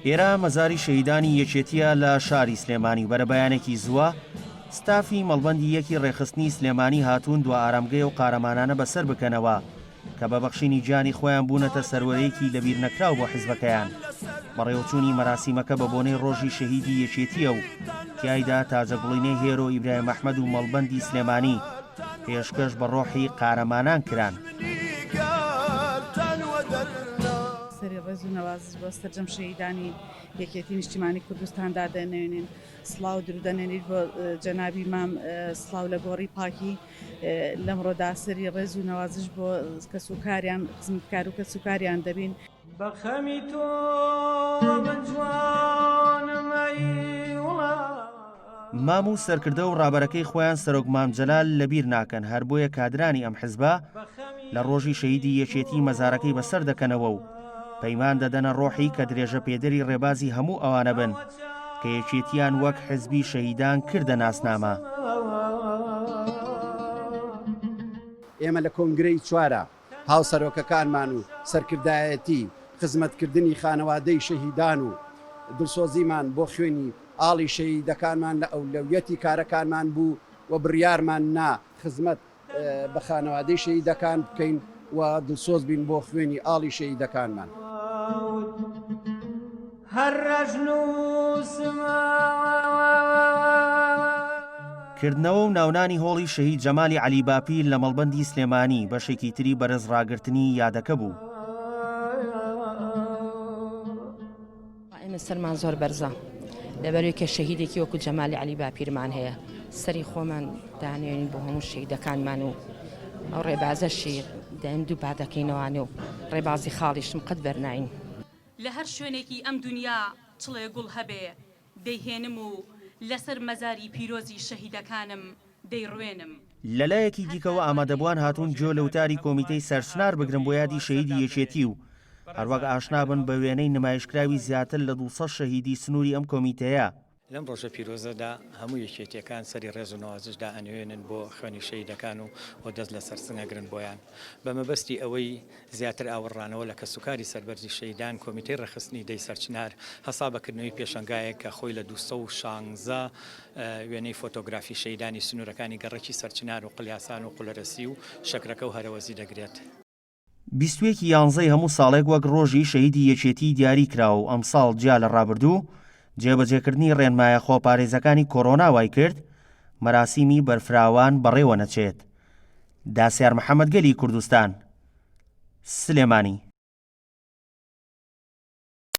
ئێرە مەزاری شەهیدانی یەکێتیە لە شاری سلێمانی بەرە بەیانێکی زووە ستافی مەڵبەندی یەکی ڕێخستنی سلێمانی هاتوون دو ئارامگەی و قارەمانانە بەسەر بکەنەوە کە بە بەخشینی جانی خۆیان بوونەتە سەروەرەیەکی لەبیر نەکراو بۆ حیزبەکەیان بەڕێوەچوونی مەراسیمەکە بە بۆنەی ڕۆژی شەهیدی یەکێتیە و تیایدا تاجەگوڵینەی هێرۆ ئیبراهیم ئەحمەد و مەڵبەندی سلێمانی پێشکەش بە ڕۆحی قارەمانان کران. سەری ڕێز و نەوازش بۆ سەرجەم شەهیدانی یەکێتی نیشتیمانی کوردستاندا دەنێنین سڵاو درودەنێنیت بۆ جەنابی مام سڵاو لە گۆڕی پاکی لەمڕۆدا سەری ڕێز و نەوازش بۆ کەسوکاریان خزمەتکار و کەسوکاریان دەبین بەخەمی تۆ من جوانم مام و سەرکردە و ڕابەرەکەی خۆیان سەرۆک مام جەلال لەبیر ناکەن هەر بۆیە کادرانی ئەم حیزبە لە ڕۆژی شەهیدی یەکێتی مەزارەکەی بەسەر دەکەنەوە و پەیمان دەدەنە ڕۆحی کە درێژە پێدەری ڕێبازی هەموو ئەوانە بن کە یەکێتیان وەک حیزبی شەهیدان کردە ناسنامە. ئێمە لە کۆنگرەی چوارە هاوسەرۆکەکانمان و سەرکردایەتی خزمەتکردنی خانەوادەی شەهیدان و دڵسۆزیمان بۆ خوێنی ئاڵی شەهیدەکانمان لە ئەولەویەتی کارەکانمان بوو و بڕیارمان نا خزمەت بە خانەوادەی شەهیدەکان بکەین و دڵسۆز بین بۆ خوێنی ئاڵی شەهیدەکانمان. کردنەوە و ناونانی هۆڵی شەهید جەمالی عەلی باپیر لە مەڵبەندی سلێمانی بەشێکی تری بەرز ڕاگررتنی یادەکە بوو. ئێمە سەرمان زۆر بەرزە لەبەرەوەی کە شەهیدێکی وەکو جەمالی عەلی باپیرمان هەیە سەری خۆمان دانێنین بۆ هەموو شەهیدەکانمان و ئەو ڕێبازەشی دەم دوو پادەکەینەوانێ و ڕێبازی خاڵیشم قەت بەرناین. لە هەر شوێنێکی ئەم دنیا چڵێ گوڵ هەبێ دەیهێنم و لەسەر مەزاری پیرۆزی شەهیدەکانم دەیڕوێنم. لەلایەکی دیکەوە ئامادەبووان هاتوون جۆ لەوتاری کۆمیتەی سەرسنار بگرن بۆ یادی شەهیدی یەکێتی و هەروەک ئاشنابن بە وێنەی نمایشکراوی زیاتر لە 200 شەهیدی سنووری ئەم کۆمیتەیە. لەم ڕۆژە پیرۆزەدا هەموو یەکێتیەکان سەری ڕێز و نەوازشدا ئەنوێنن بۆ خوێنی شەهیدەکان و بۆ دەست لە سەرسنگەگرن بۆیان بە مەبەستی ئەوەی زیاتر ئاوەڕانەوە لە کەسوکاری سەربەرزی شەهیدان کۆمیتەی ڕێخستنی دەی سەرچنار هەسا بەکردنەوەی پێشەنگایە کە خۆی لە 216 وێنەی فۆتۆگرافی شەهیدانی سنوورەکانی گەڕێکی سەرچنار و قلیاسان و قولەرەسی و شەکرەکە و هەرەوەزی دەگرێت. 21 یانزەی هەموو ساڵێک وەک ڕۆژی شەهیدی یەکێتی دیاری کراوە و ئەم ساڵ جیا لە ڕابردوو جێبەجێکردنی ڕێنمایە خۆپارێزەکانی کۆرۆنا وای کرد مەراسیمی بەرفراوان بەڕێوە نەچێت. داسیار محەممەد گەلی کوردستان سلێمانی.